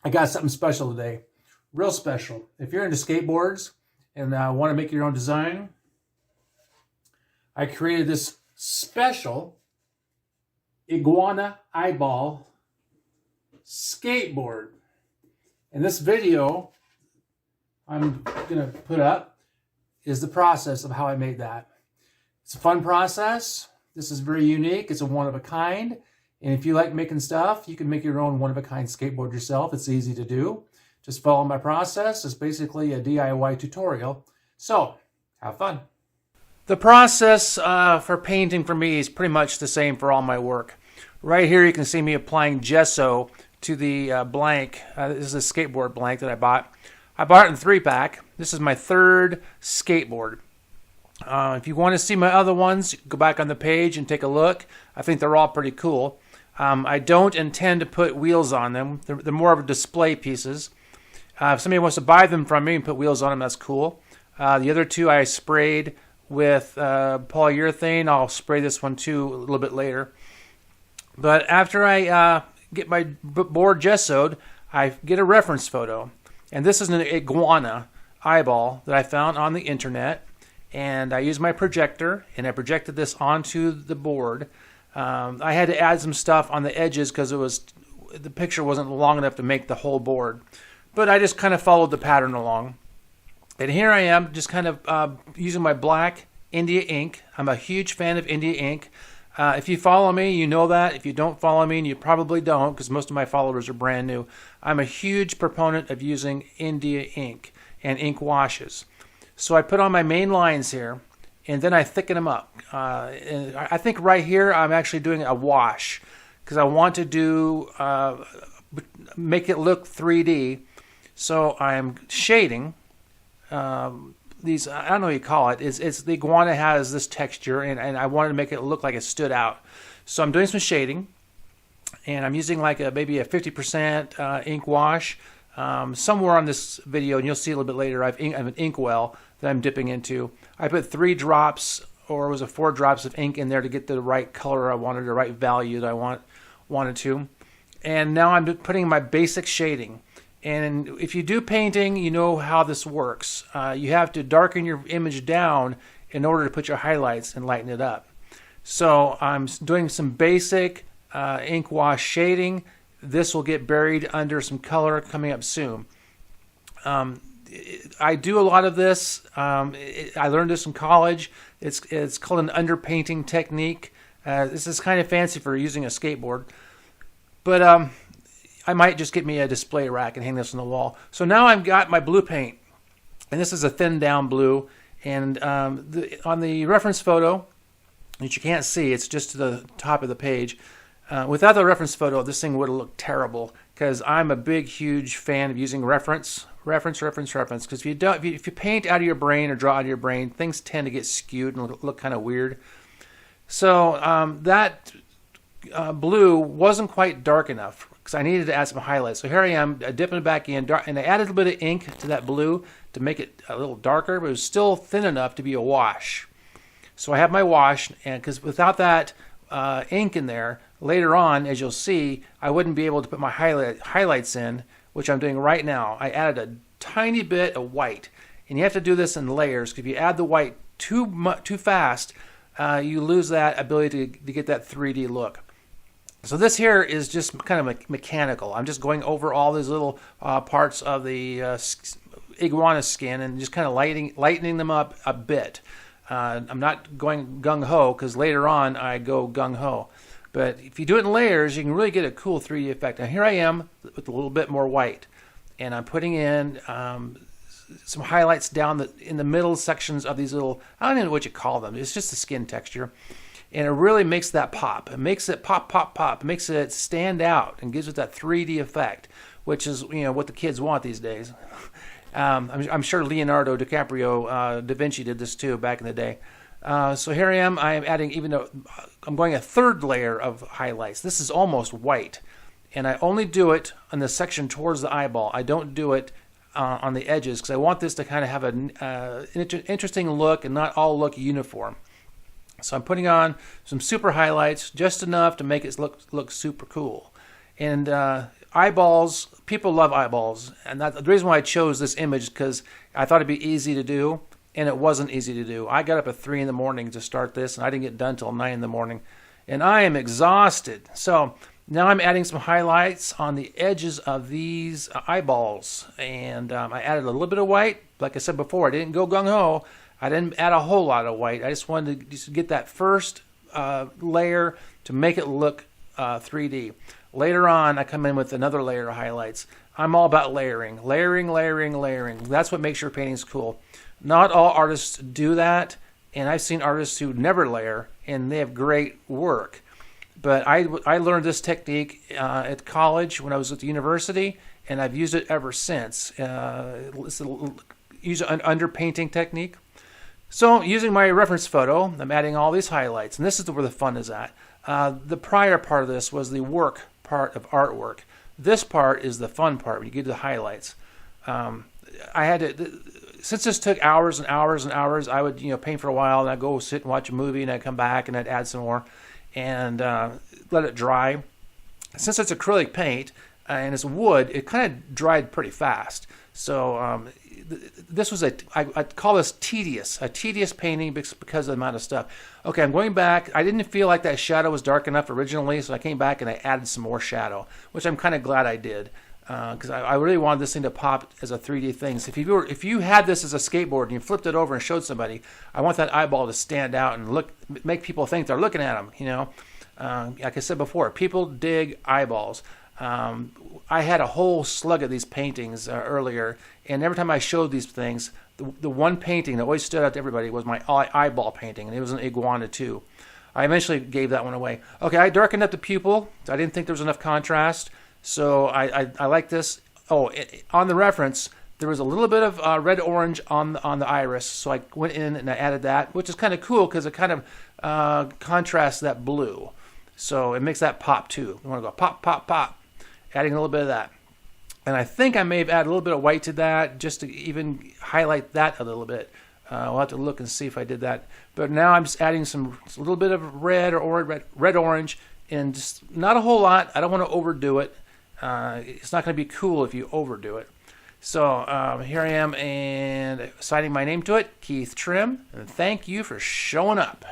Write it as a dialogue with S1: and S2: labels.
S1: I got something special today. Real special. If you're into skateboards and want to make your own design, I created this special iguana eyeball skateboard. And this video I'm going to put up is the process of how I made that. It's a fun process. This is very unique. It's a one of a kind. And if you like making stuff, you can make your own one-of-a-kind skateboard yourself. It's easy to do. Just follow my process. It's basically a DIY tutorial. So, have fun. The process for painting for me is pretty much the same for all my work. Right here you can see me applying gesso to the blank. This is a skateboard blank that I bought. I bought it in 3-pack. This is my third skateboard. If you want to see my other ones, go back on the page and take a look. I think they're all pretty cool. I don't intend to put wheels on them. They're more of display pieces. If somebody wants to buy them from me and put wheels on them, that's cool. The other two I sprayed with polyurethane. I'll spray this one too a little bit later. But after I get my board gessoed, I get a reference photo. And this is an iguana eyeball that I found on the internet. And I used my projector, and I projected this onto the board. I had to add some stuff on the edges because the picture wasn't long enough to make the whole board. But I just kind of followed the pattern along. And here I am just kind of using my black India ink. I'm a huge fan of India ink. If you follow me, you know that. If you don't follow me, and you probably don't because most of my followers are brand new, I'm a huge proponent of using India ink and ink washes. So I put on my main lines here, and then I thicken them up. And I think right here I'm actually doing a wash because I want to make it look 3D. So I'm shading these. I don't know what you call it. It's the iguana has this texture, and I wanted to make it look like it stood out. So I'm doing some shading, and I'm using like maybe a 50% ink wash. Somewhere on this video, and you'll see a little bit later, I have an ink well that I'm dipping into. I put 3 drops, or was it 4 drops of ink in there to get the right color I wanted, the right value that I wanted to. And now I'm putting my basic shading. And if you do painting, you know how this works. You have to darken your image down in order to put your highlights and lighten it up. So I'm doing some basic ink wash shading. This will get buried under some color coming up soon. I do a lot of this. I learned this in college. It's called an underpainting technique. This is kind of fancy for using a skateboard. But I might just get me a display rack and hang this on the wall. So now I've got my blue paint. And this is a thin down blue. And on the reference photo, which you can't see, it's just to the top of the page. Without the reference photo, this thing would have looked terrible because I'm a big, huge fan of using reference. Because if you paint out of your brain or draw out of your brain, things tend to get skewed and look kind of weird. So that blue wasn't quite dark enough because I needed to add some highlights. So here I am dipping it back in, and I added a little bit of ink to that blue to make it a little darker, but it was still thin enough to be a wash. So I have my wash, and because without that ink in there, later on, as you'll see, I wouldn't be able to put my highlights in, which I'm doing right now. I added a tiny bit of white, and you have to do this in layers. Because if you add the white too fast, you lose that ability to get that 3D look. So this here is just kind of mechanical. I'm just going over all these little parts of the iguana skin and just kind of lightening them up a bit. I'm not going gung-ho because later on I go gung-ho. But if you do it in layers, you can really get a cool 3D effect. Now here I am with a little bit more white. And I'm putting in some highlights down in the middle sections of these little, I don't even know what you call them. It's just the skin texture. And it really makes that pop. It makes it pop, pop, pop. It makes it stand out and gives it that 3D effect, which is what the kids want these days. I'm sure Leonardo DiCaprio, Da Vinci did this too back in the day. So here I am. I am adding, even though I'm going a 3rd layer of highlights. This is almost white. And I only do it on the section towards the eyeball. I don't do it on the edges because I want this to kind of have an interesting look and not all look uniform. So I'm putting on some super highlights, just enough to make it look super cool. And eyeballs, people love eyeballs. And the reason why I chose this image is because I thought it'd be easy to do, and it wasn't easy to do. I got up at 3 in the morning to start this, and I didn't get done until 9 in the morning. And I am exhausted. So now I'm adding some highlights on the edges of these eyeballs. And I added a little bit of white. Like I said before, I didn't go gung-ho. I didn't add a whole lot of white. I just wanted to just get that first layer to make it look 3D. Later on, I come in with another layer of highlights. I'm all about layering. Layering, layering, layering. That's what makes your paintings cool. Not all artists do that, and I've seen artists who never layer, and they have great work. But I learned this technique at college when I was at the university, and I've used it ever since. Use an underpainting technique. So using my reference photo, I'm adding all these highlights, and this is where the fun is at. The prior part of this was the work part of artwork. This part is the fun part when you get to the highlights. I had to, since this took hours and hours and hours, I would paint for a while, and I'd go sit and watch a movie, and I'd come back and I'd add some more and let it dry. Since it's acrylic paint and it's wood, it kind of dried pretty fast. So this was I'd call this a tedious painting because of the amount of stuff. Okay, I'm going back. I didn't feel like that shadow was dark enough originally, so I came back and I added some more shadow, which I'm kind of glad I did because I really wanted this thing to pop as a 3D thing. So if you had this as a skateboard and you flipped it over and showed somebody, I want that eyeball to stand out and make people think they're looking at them. Like I said before, people dig eyeballs. I had a whole slug of these paintings earlier, and every time I showed these things, the one painting that always stood out to everybody was my eyeball painting, and it was an iguana too. I eventually gave that one away. Okay, I darkened up the pupil. I didn't think there was enough contrast, so I like this. Oh, on the reference, there was a little bit of red-orange on the iris, so I went in and I added that, which is kind of cool because it kind of contrasts that blue. So it makes that pop too. You want to go pop, pop, pop. Adding a little bit of that. And I think I may have added a little bit of white to that just to even highlight that a little bit. We'll have to look and see if I did that. But now I'm just adding a little bit of red or red-orange, and just not a whole lot. I don't want to overdo it. It's not going to be cool if you overdo it. So here I am and signing my name to it, Keith Trim. And thank you for showing up.